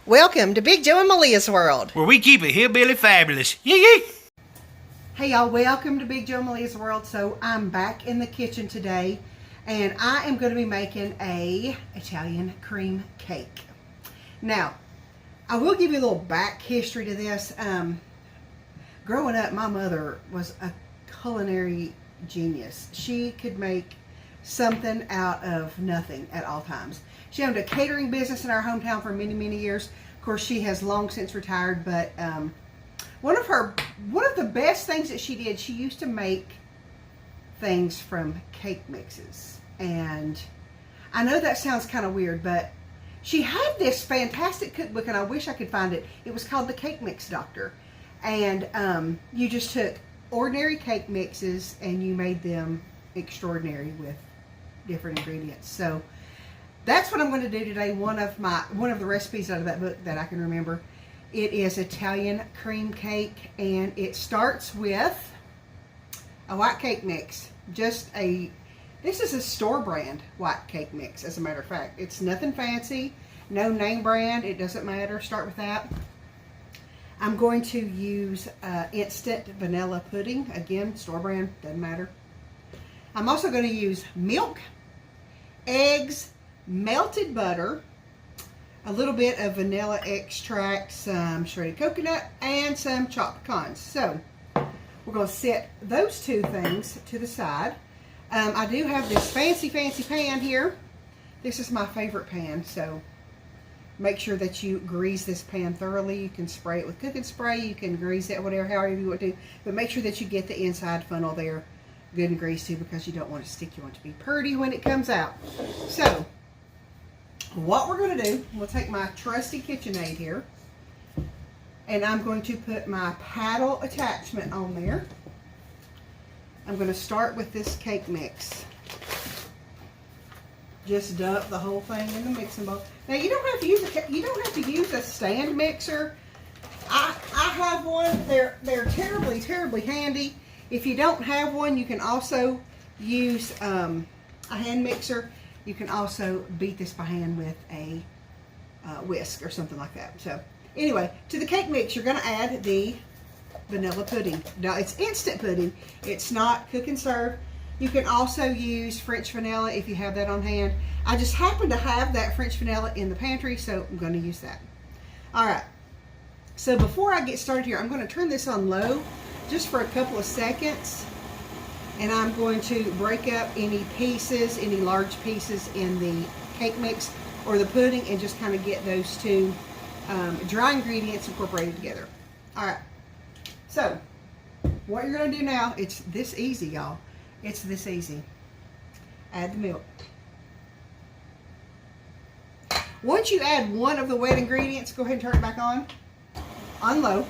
Welcome to Big Joe and Malia's World, where we keep it hillbilly fabulous. Yee yee! Hey y'all, welcome to Big Joe and Malia's World. So I'm back in the kitchen today, and I am going to be making a Italian cream cake. Now, I will give you a little back history to this. Growing up, my mother was a culinary genius. She could make something out of nothing at all times. She owned a catering business in our hometown for many, many years. Of course, she has long since retired, but one of the best things that she did, she used to make things from cake mixes. And I know that sounds kind of weird, but she had this fantastic cookbook, and I wish I could find it. It was called The Cake Mix Doctor. And you just took ordinary cake mixes and you made them extraordinary with different ingredients. So that's what I'm going to do today. One of the recipes out of that book that I can remember. It is Italian cream cake, and it starts with a white cake mix. This is a store brand white cake mix, as a matter of fact. It's nothing fancy, no name brand, it doesn't matter. Start with that. I'm going to use instant vanilla pudding. Again, store brand, doesn't matter. I'm also going to use milk, eggs, melted butter, a little bit of vanilla extract, some shredded coconut, and some chopped pecans. So we're going to set those two things to the side. I do have this fancy pan here. This is my favorite pan, so make sure that you grease this pan thoroughly. You can spray it with cooking spray. You can grease it however you want to, but make sure that you get the inside funnel there good and greasy, because you don't want it to stick. You want it to be pretty when it comes out. So what we're going to do, we'll take my trusty KitchenAid here, and I'm going to put my paddle attachment on there. I'm going to start with this cake mix. Just dump the whole thing in the mixing bowl. Now you don't have to use a stand mixer. I have one. They're terribly, terribly handy. If you don't have one, you can also use a hand mixer. You can also beat this by hand with a whisk or something like that. So anyway, to the cake mix, you're going to add the vanilla pudding. Now it's instant pudding. It's not cook and serve. You can also use French vanilla if you have that on hand. I just happen to have that French vanilla in the pantry, so I'm going to use that. All right. So before I get started here, I'm going to turn this on low just for a couple of seconds. And I'm going to break up any large pieces in the cake mix or the pudding, and just kind of get those two dry ingredients incorporated together. All right. So what you're going to do now, it's this easy, y'all. It's this easy. Add the milk. Once you add one of the wet ingredients, go ahead and turn it back on low.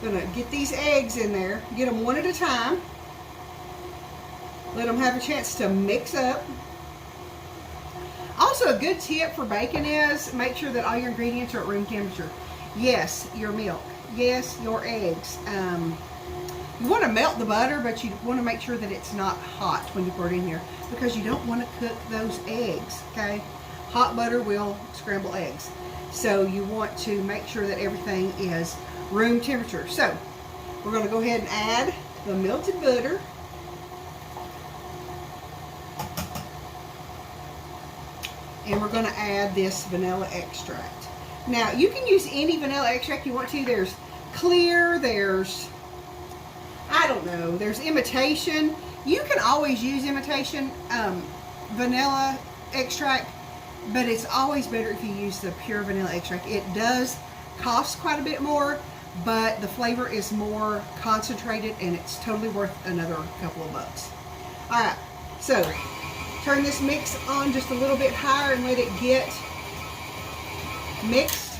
Gonna get these eggs in there. Get them one at a time. Let them have a chance to mix up. Also, a good tip for baking is make sure that all your ingredients are at room temperature. Yes, your milk. Yes, your eggs. You want to melt the butter, but you want to make sure that it's not hot when you pour it in here, because you don't want to cook those eggs, okay? Hot butter will scramble eggs. So you want to make sure that everything is room temperature. So we're going to go ahead and add the melted butter. And we're going to add this vanilla extract. Now you can use any vanilla extract you want to. There's clear, there's, I don't know, there's imitation. You can always use imitation vanilla extract, but it's always better if you use the pure vanilla extract. It does cost quite a bit more, but the flavor is more concentrated, and it's totally worth another couple of bucks. All right, so turn this mix on just a little bit higher and let it get mixed.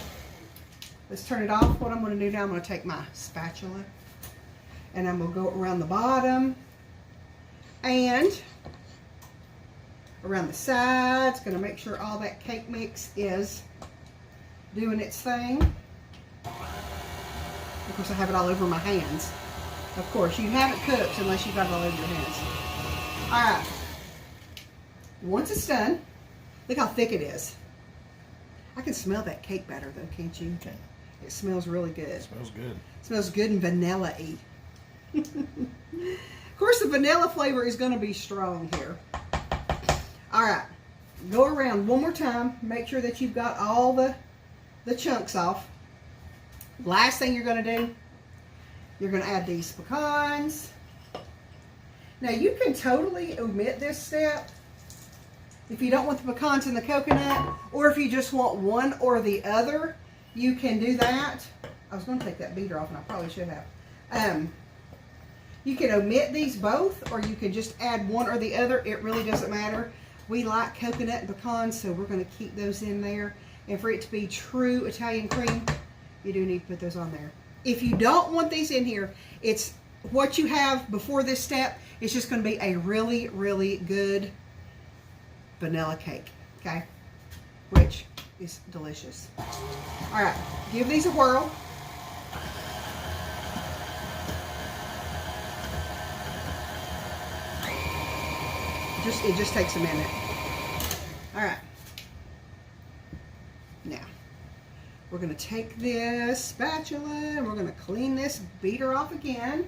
Let's turn it off. What I'm going to do now, I'm going to take my spatula and I'm going to go around the bottom and around the sides. Going to make sure all that cake mix is doing its thing. Of course, I have it all over my hands. Of course, you haven't cooked unless you've got it all over your hands. All right. Once it's done, look how thick it is. I can smell that cake batter though, can't you? Okay. It smells really good. It smells good. It smells good and vanilla-y. Of course, the vanilla flavor is going to be strong here. All right. Go around one more time. Make sure that you've got all the chunks off. Last thing you're going to do, you're going to add these pecans. Now, you can totally omit this step if you don't want the pecans in the coconut, or if you just want one or the other, you can do that. I was going to take that beater off, and I probably should have. You can omit these both, or you can just add one or the other. It really doesn't matter. We like coconut and pecans, so we're going to keep those in there. And for it to be true Italian cream, you do need to put those on there. If you don't want these in here, it's what you have before this step. It's just going to be a really, really good vanilla cake, okay? Which is delicious. All right, give these a whirl. It just takes a minute. All right. Now, we're going to take this spatula and we're going to clean this beater off again.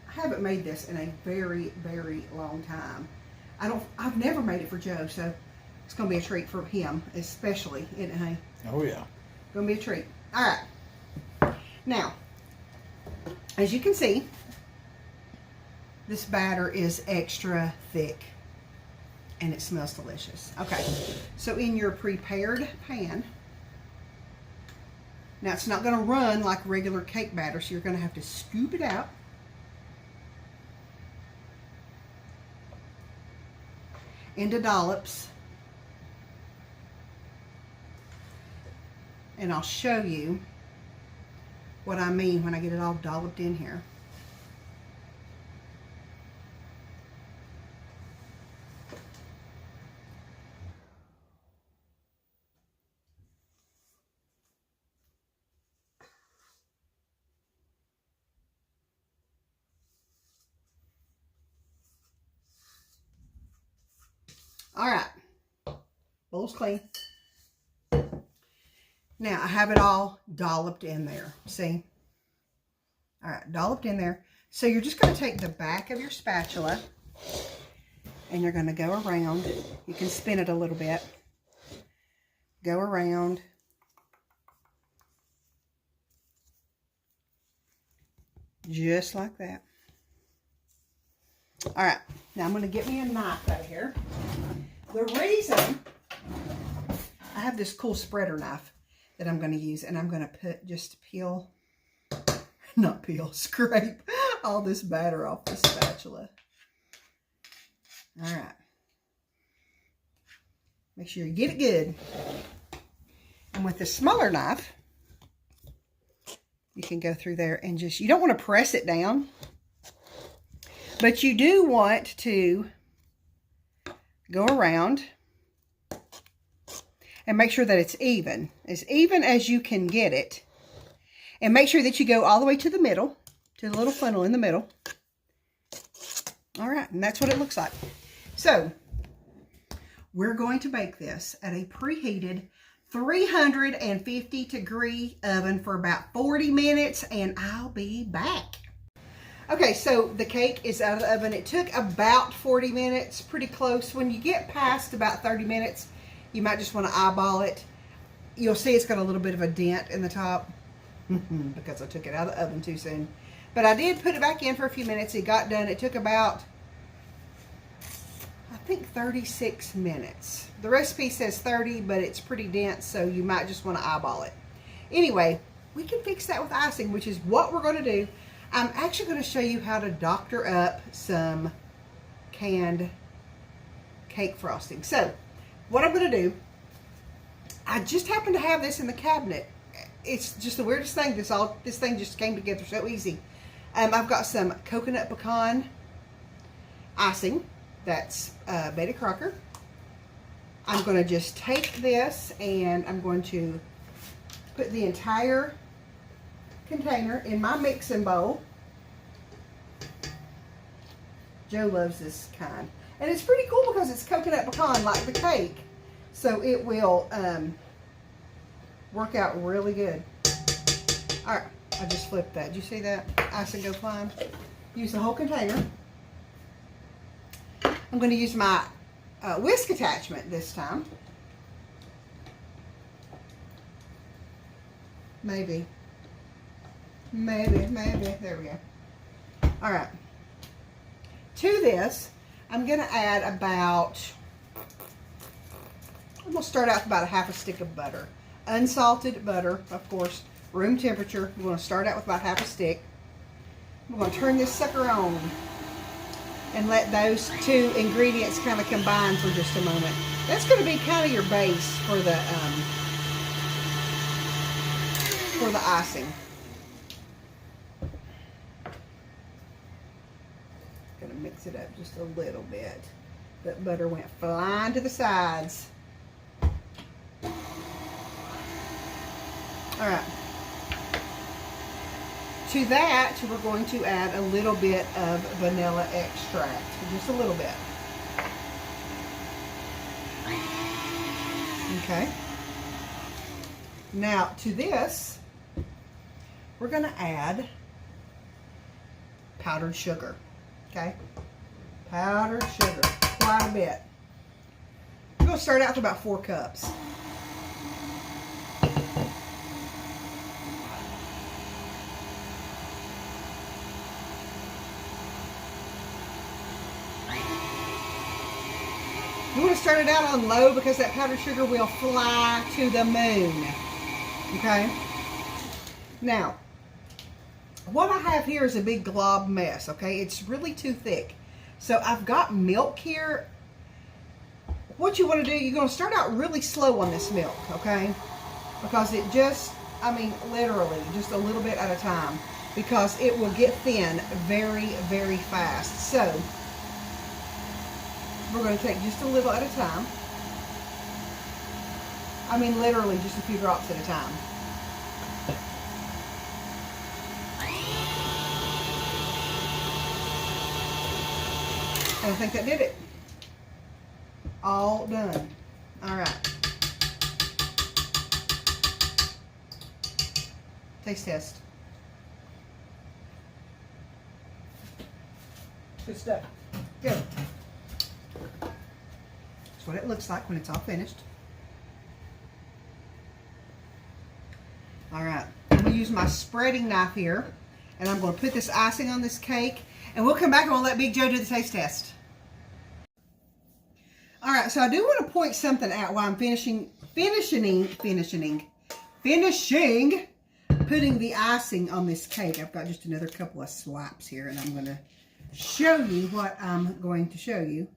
I haven't made this in a very, very long time. I've never made it for Joe, so it's going to be a treat for him, especially, isn't it, honey? Oh, yeah. Going to be a treat. All right. Now, as you can see, this batter is extra thick and it smells delicious. Okay, so in your prepared pan, now it's not going to run like regular cake batter, so you're going to have to scoop it out. Into dollops. And I'll show you what I mean when I get it all dolloped in here. All right, bowl's clean. Now I have it all dolloped in there, see? All right, dolloped in there. So you're just gonna take the back of your spatula and you're gonna go around. You can spin it a little bit. Go around. Just like that. All right, now I'm gonna get me a knife out of here. The reason I have this cool spreader knife that I'm going to use, and I'm going to scrape all this batter off the spatula. All right. Make sure you get it good. And with the smaller knife, you can go through there and you don't want to press it down, but you do want to go around and make sure that it's even as you can get it. And make sure that you go all the way to the middle, to the little funnel in the middle. All right, and that's what it looks like. So, we're going to bake this at a preheated 350 degree oven for about 40 minutes, and I'll be back. Okay, so the cake is out of the oven. It took about 40 minutes, pretty close. When you get past about 30 minutes, you might just want to eyeball it. You'll see it's got a little bit of a dent in the top because I took it out of the oven too soon. But I did put it back in for a few minutes. It got done. It took about, I think, 36 minutes. The recipe says 30, but it's pretty dense, so you might just want to eyeball it. Anyway, we can fix that with icing, which is what we're going to do. I'm actually going to show you how to doctor up some canned cake frosting. So, what I'm going to do, I just happen to have this in the cabinet. It's just the weirdest thing. This thing just came together so easy. I've got some coconut pecan icing. That's Betty Crocker. I'm going to just take this and I'm going to put the entire container in my mixing bowl. Joe loves this kind. And it's pretty cool because it's coconut pecan like the cake. So it will work out really good. Alright, I just flipped that. Did you see that? Icing go flying. Use the whole container. I'm going to use my whisk attachment this time. Maybe. There we go. Alright. To this, I'm going to add about, I'm going to start out with about a half a stick of butter. Unsalted butter, of course, room temperature. We're going to start out with about half a stick. We're going to turn this sucker on and let those two ingredients kind of combine for just a moment. That's going to be kind of your base for the icing. Going to mix it up just a little bit. That butter went flying to the sides. Alright. To that, we're going to add a little bit of vanilla extract. Just a little bit. Okay. Now, to this, we're going to add powdered sugar. Okay? Powdered sugar. Quite a bit. We're going to start out with about 4 cups. You want to start it out on low because that powdered sugar will fly to the moon. Okay? Now, what I have here is a big glob mess, okay? It's really too thick. So I've got milk here. What you want to do, you're going to start out really slow on this milk, okay? Because it just, I mean, literally, just a little bit at a time. Because it will get thin very, very fast. So, we're going to take just a little at a time. I mean, literally just a few drops at a time. And I think that did it. All done. All right. Taste test. Good stuff. Good. That's what it looks like when it's all finished. All right, I'm going to use my spreading knife here, and I'm going to put this icing on this cake, and we'll come back and we'll let Big Joe do the taste test. All right, so I do want to point something out while I'm finishing putting the icing on this cake. I've got just another couple of swipes here, and I'm going to show you what I'm going to show you.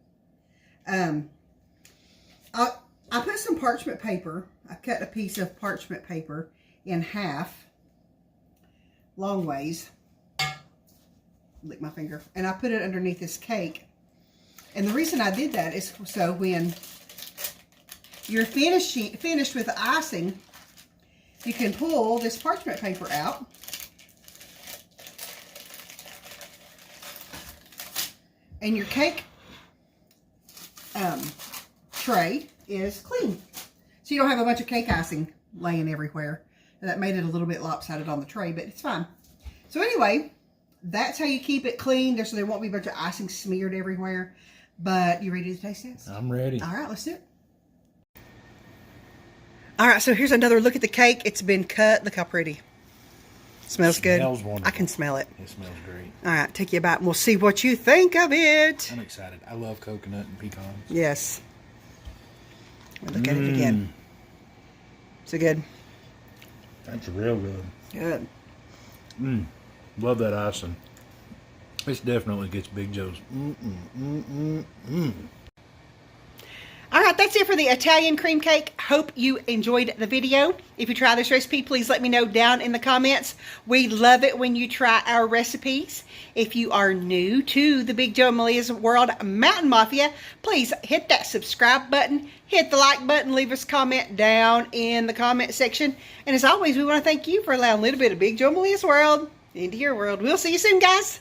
I put some parchment paper. I cut a piece of parchment paper in half, long ways. Lick my finger. And I put it underneath this cake. And the reason I did that is so when you're finished with the icing, you can pull this parchment paper out. And your cake tray is clean. So you don't have a bunch of cake icing laying everywhere. And that made it a little bit lopsided on the tray, but it's fine. So anyway, that's how you keep it clean, so there won't be a bunch of icing smeared everywhere. But you ready to taste this? I'm ready. All right, let's do it. All right, so here's another look at the cake. It's been cut. Look how pretty. Smells good. Smells wonderful. I can smell it. It smells great. All right, take you a bite and we'll see what you think of it. I'm excited. I love coconut and pecans. Yes. We'll look at it again. Is it good? That's real good. Good. Love that icing. This definitely gets Big Joe's. All right, that's it for the Italian cream cake. Hope you enjoyed the video. If you try this recipe, please let me know down in the comments. We love it when you try our recipes. If you are new to the Big Joe and Malia's World Mountain Mafia, please hit that subscribe button, hit the like button, leave us a comment down in the comment section. And as always, we want to thank you for allowing a little bit of Big Joe and Malia's World into your world. We'll see you soon, guys.